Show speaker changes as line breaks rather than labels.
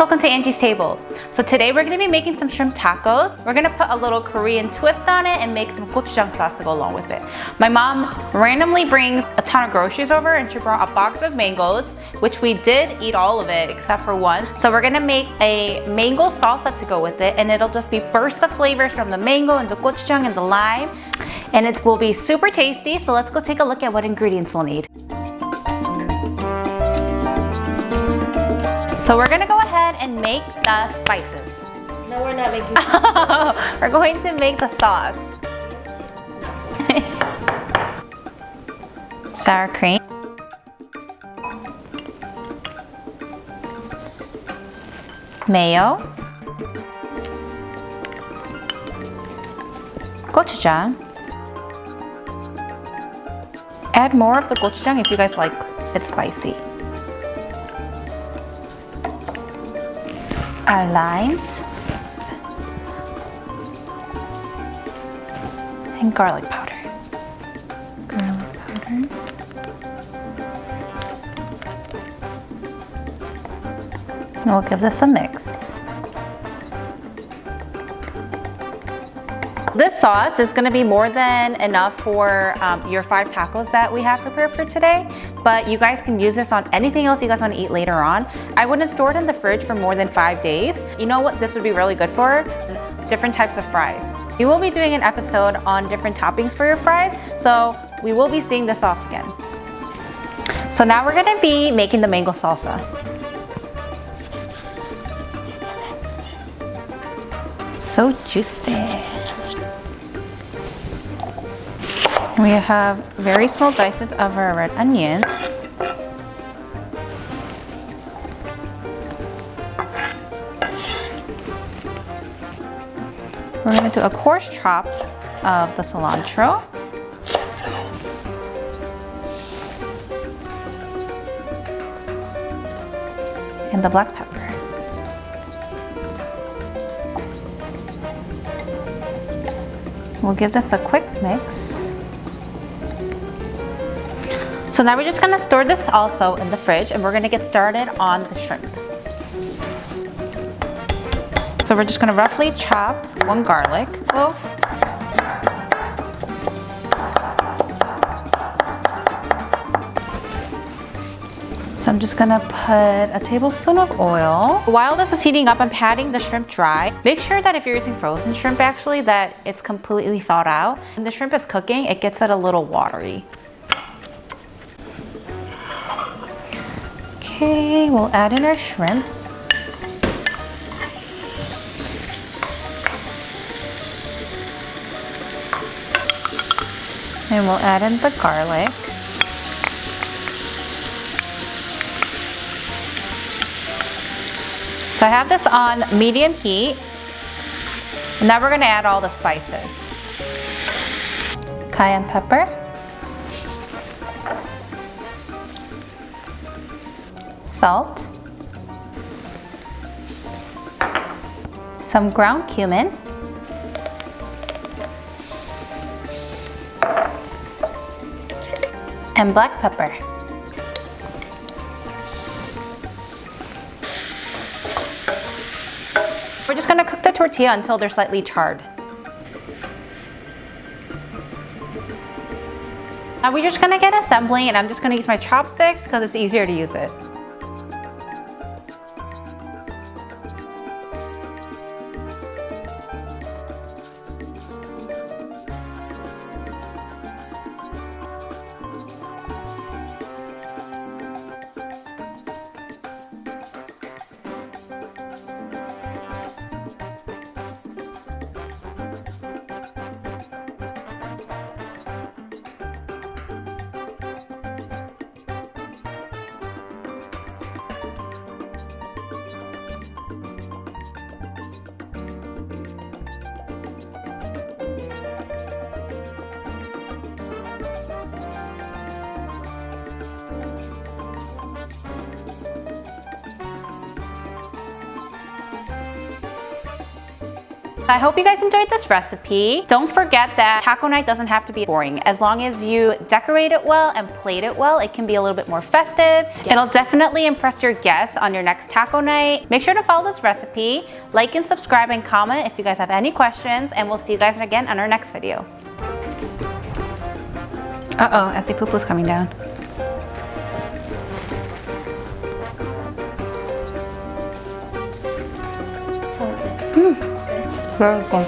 welcome to Angie's Table. So today we're going to be making some shrimp tacos. We're going to put a little Korean twist on it and make some gochujang sauce to go along with it. My mom randomly brings a ton of groceries over and she brought a box of mangoes, which we did eat all of it except for one. So we're going to make a mango salsa to go with it, and it'll just be bursts of flavors from the mango and the gochujang and the lime. And it will be super tasty, so let's go take a look at what ingredients we'll need. So we're gonna go ahead and make the spices.
No, we're not making
We're going to make the sauce. Sour cream. Mayo. Gochujang. Add more of the gochujang if you guys like it spicy. Our limes and garlic powder. And we'll give this a mix. This sauce is going to be more than enough for your 5 tacos that we have prepared for today, but you guys can use this on anything else you guys want to eat later on. I wouldn't store it in the fridge for more than 5 days. You know what this would be really good for? Different types of fries. We will be doing an episode on different toppings for your fries, so we will be seeing the sauce again. So now we're going to be making the mango salsa. So juicy. We have very small dices of our red onion. We're going to do a coarse chop of the cilantro. And the black pepper. We'll give this a quick mix. So now we're just gonna store this also in the fridge, and we're gonna get started on the shrimp. So we're just gonna roughly chop 1 garlic clove. So I'm just gonna put a tablespoon of oil. While this is heating up, I'm patting the shrimp dry. Make sure that if you're using frozen shrimp actually, that it's completely thawed out. When the shrimp is cooking, it gets it a little watery. Okay, we'll add in our shrimp. And we'll add in the garlic. So I have this on medium heat. And now we're gonna add all the spices. Cayenne pepper. Salt, some ground cumin, and black pepper. We're just going to cook the tortilla until they're slightly charred. Now we're just going to get assembling, and I'm just going to use my chopsticks because it's easier to use it. I hope you guys enjoyed this recipe. Don't forget that taco night doesn't have to be boring. As long as you decorate it well and plate it well, it can be a little bit more festive. Yeah. It'll definitely impress your guests on your next taco night. Make sure to follow this recipe, like and subscribe and comment if you guys have any questions, and we'll see you guys again on our next video. Uh-oh, Essie Poo Poo's coming down. Very good.